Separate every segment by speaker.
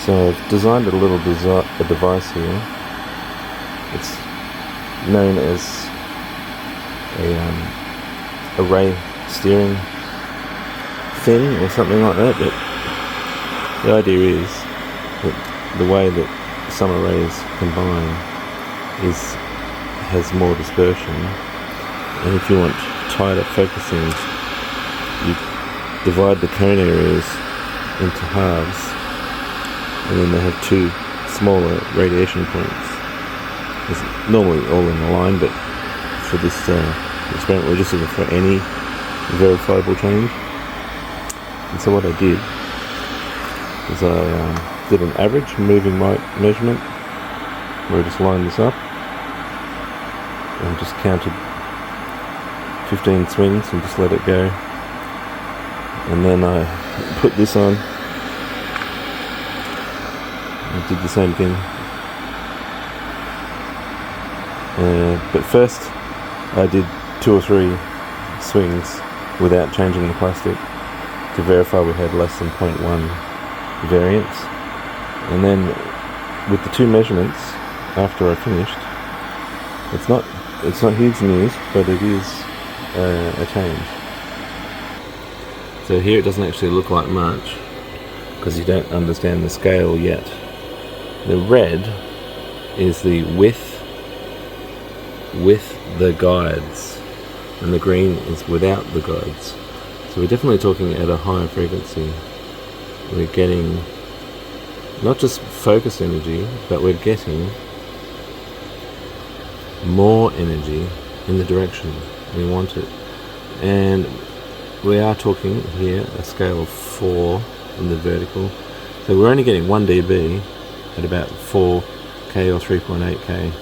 Speaker 1: So I've designed a little device here. It's known as a ray steering fin or something like that, but the idea is that the way that some arrays combine has more dispersion, and if you want tighter focusing, you divide the cone areas into halves, and then they have two smaller radiation points. It's normally all in a line, but for this experiment we're just looking for any verifiable change. And so what I did is I did an average moving light measurement where I just lined this up and just counted 15 swings and just let it go, and then I put this on and did the same thing, but first I did 2 or 3 swings without changing the plastic to verify we had less than 0.1 variance, and then with the 2 measurements after I finished, it's not huge news, but it is a change. So here it doesn't actually look like much because you don't understand the scale yet. The red is the with the guides, and the green is without the guides. So we're definitely talking at a higher frequency. We're getting not just focus energy, but we're getting more energy in the direction we want it. And we are talking here a scale of 4 in the vertical. So we're only getting 1 dB at about 4K or 3.8K.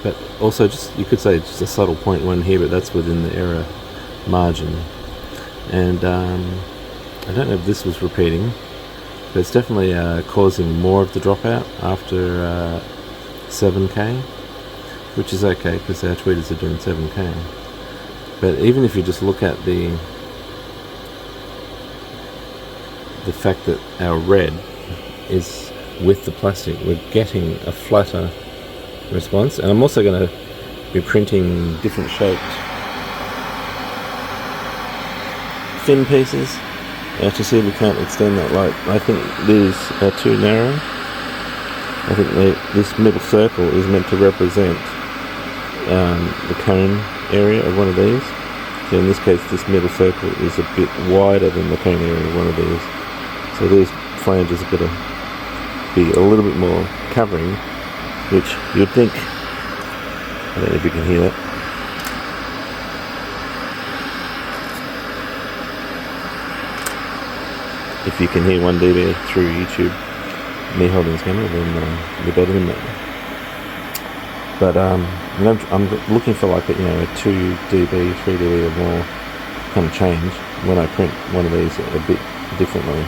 Speaker 1: But also, just you could say just a subtle 0.1 here, but that's within the error margin. And I don't know if this was repeating, but it's definitely causing more of the dropout after 7K, which is okay because our tweeters are doing 7K. But even if you just look at the fact that our red is with the plastic, we're getting a flatter response. And I'm also going to be printing different shaped thin pieces to see if we can't extend that light. I think these are too narrow. I think this middle circle is meant to represent the cone area of one of these. So in this case, this middle circle is a bit wider than the cone area of one of these. So these flanges are going to be a little bit more covering, which you'd think, I don't know if you can hear that. If you can hear 1 dB through YouTube, me holding this camera, then you're better than me. But I'm looking for like a 2 dB, 3 dB or more kind of change when I print one of these a bit differently.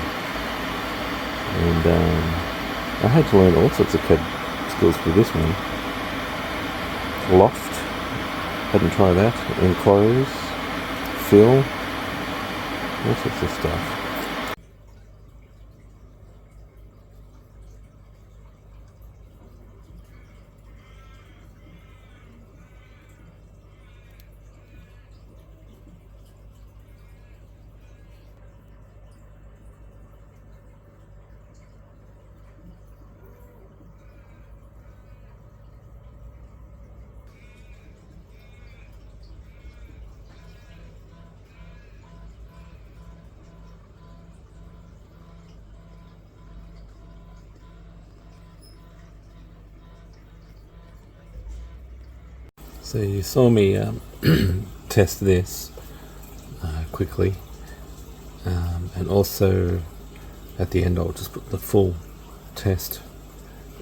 Speaker 1: And I had to learn all sorts of CAD skills for this one. Loft, hadn't tried that. Enclose, fill, all sorts of stuff. So you saw me test this quickly, and also at the end I'll just put the full test,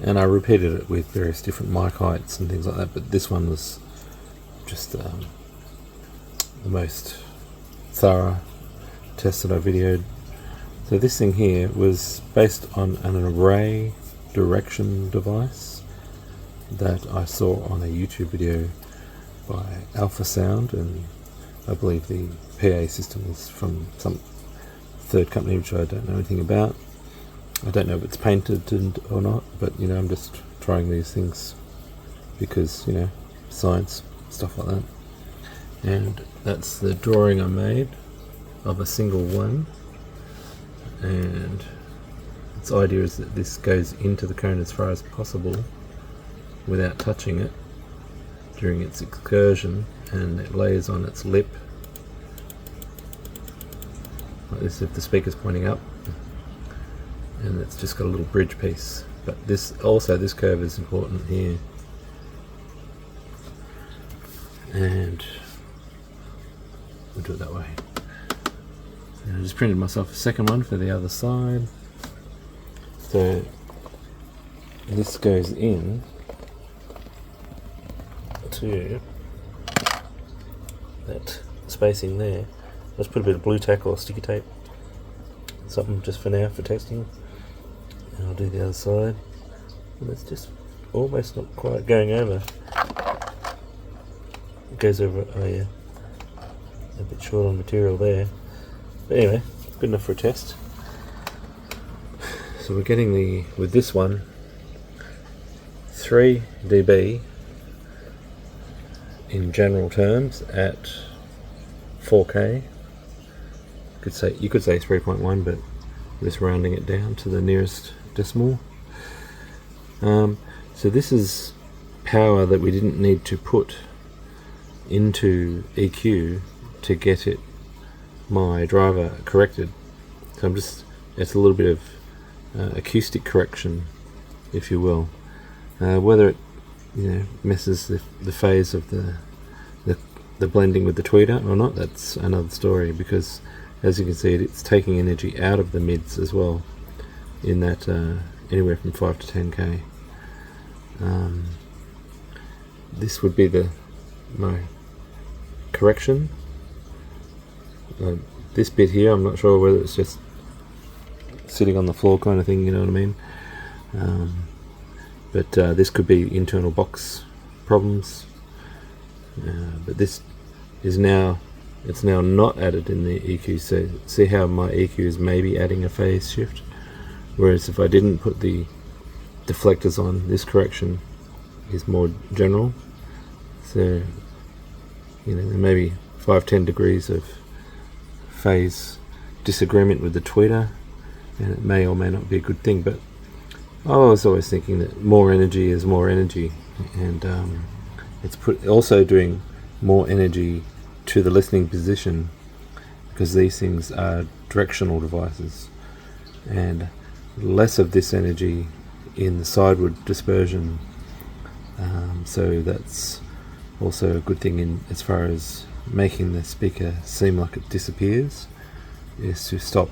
Speaker 1: and I repeated it with various different mic heights and things like that, but this one was just the most thorough test that I videoed. So this thing here was based on an array direction device that I saw on a YouTube video by Alpha Sound, and I believe the PA system is from some third company which I don't know anything about. I don't know if it's painted or not, but you know, I'm just trying these things because, you know, science, stuff like that. And that's the drawing I made of a single one, and its idea is that this goes into the cone as far as possible without touching it during its excursion, and it lays on its lip like this if the speaker's pointing up, and it's just got a little bridge piece. But this curve is important here, and we'll do it that way. And I just printed myself a second one for the other side. So this goes in to that spacing there. Let's put a bit of blue tack or sticky tape, something just for now for testing, and I'll do the other side. And it's just almost not quite going over. It goes over, oh yeah, a bit short on material there. But anyway, good enough for a test. So we're getting with this one, 3 dB in general terms at 4K. You could say 3.1, but we're just rounding it down to the nearest decimal. So this is power that we didn't need to put into EQ to get my driver corrected. So it's a little bit of acoustic correction, if you will. Whether it, you know, messes the phase of the blending with the tweeter or not, that's another story, because as you can see, it's taking energy out of the mids as well, in that anywhere from 5 to 10K. This would be my correction. This bit here, I'm not sure whether it's just sitting on the floor kind of thing, you know what I mean? But this could be internal box problems. But this is now not added in the EQ. So see how my EQ is maybe adding a phase shift, whereas if I didn't put the deflectors on, this correction is more general. So, you know, there may be 5-10 degrees of phase disagreement with the tweeter, and it may or may not be a good thing. But I was always thinking that more energy is more energy, and it's also doing more energy to the listening position, because these things are directional devices, and less of this energy in the sideward dispersion. So that's also a good thing as far as making the speaker seem like it disappears, is to stop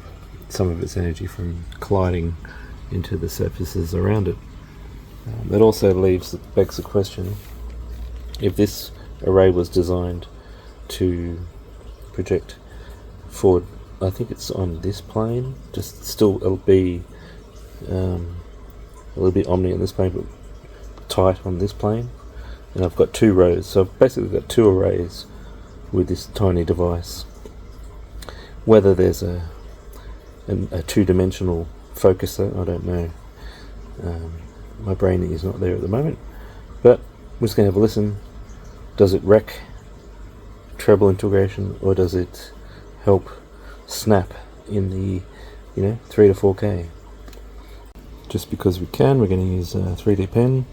Speaker 1: some of its energy from colliding into the surfaces around it. That also begs the question, if this array was designed to project forward, I think it's on this plane, just still it'll be a little bit omni on this plane, but tight on this plane, and I've got 2 rows, so I've basically got 2 arrays with this tiny device. Whether there's a 2-dimensional focuser, I don't know. My brain is not there at the moment, but we're just going to have a listen. Does it wreck treble integration, or does it help snap in the 3 to 4K? Just because we can, we're going to use a 3D pen.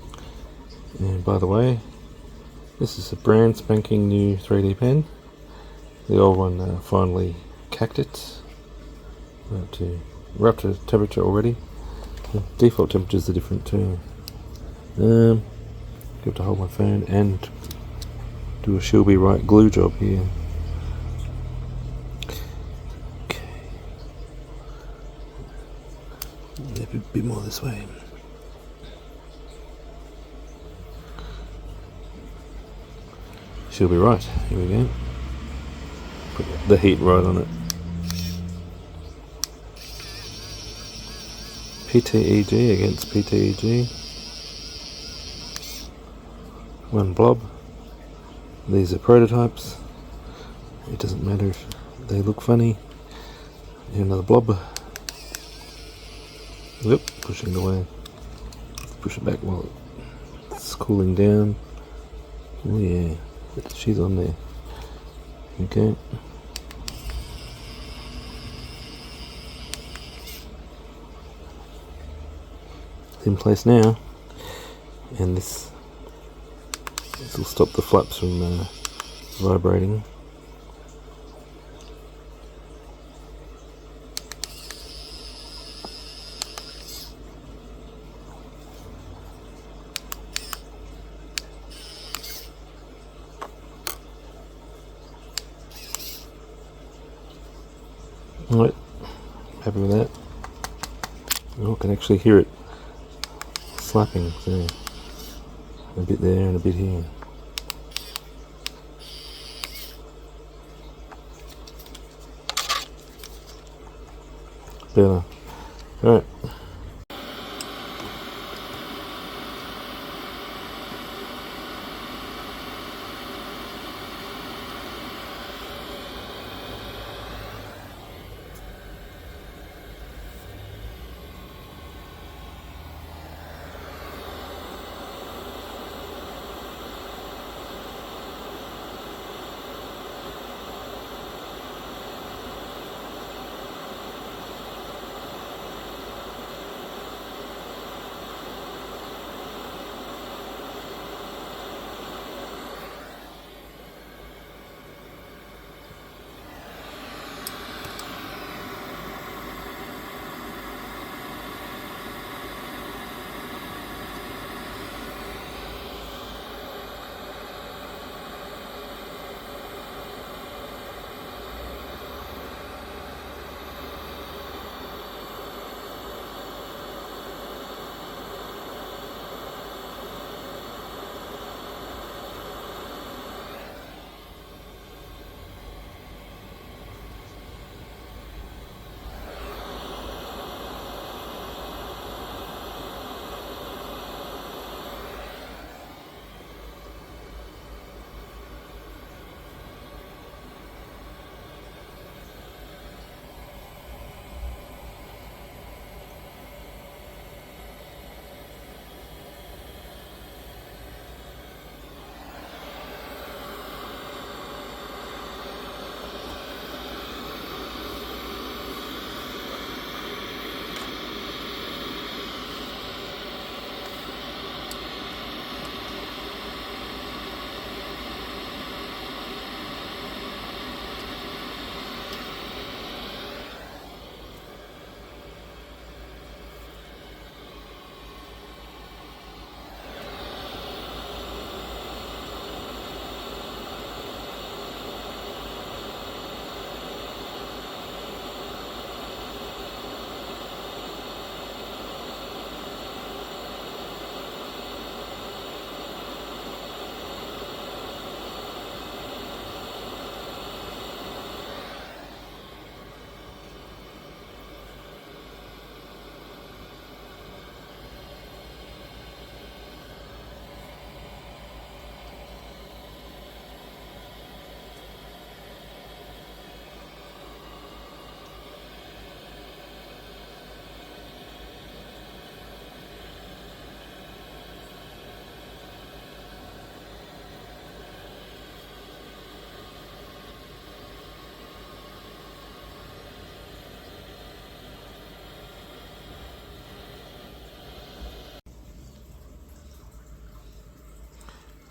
Speaker 1: And by the way, this is a brand spanking new 3D pen. The old one finally cacked it. We're up to temperature already. The default temperatures are different too. Have to hold my phone and do a She'll Be Right glue job here. Okay. A bit more this way. She'll be right. Here we go. Put the heat right on it. PTEG against PTEG. 1 blob. These are prototypes. It doesn't matter if they look funny. Here, another blob. Yep, pushing it away. Push it back while it's cooling down. Oh yeah, she's on there. Okay. It's in place now, and this will stop the flaps from vibrating. Alright, happy with that. Oh, I can actually hear it slapping, so a bit there and a bit here. Better. Alright.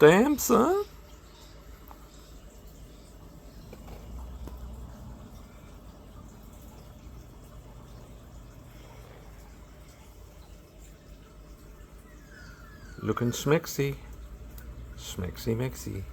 Speaker 1: Damn, son. Looking schmexy. Schmexy mexy.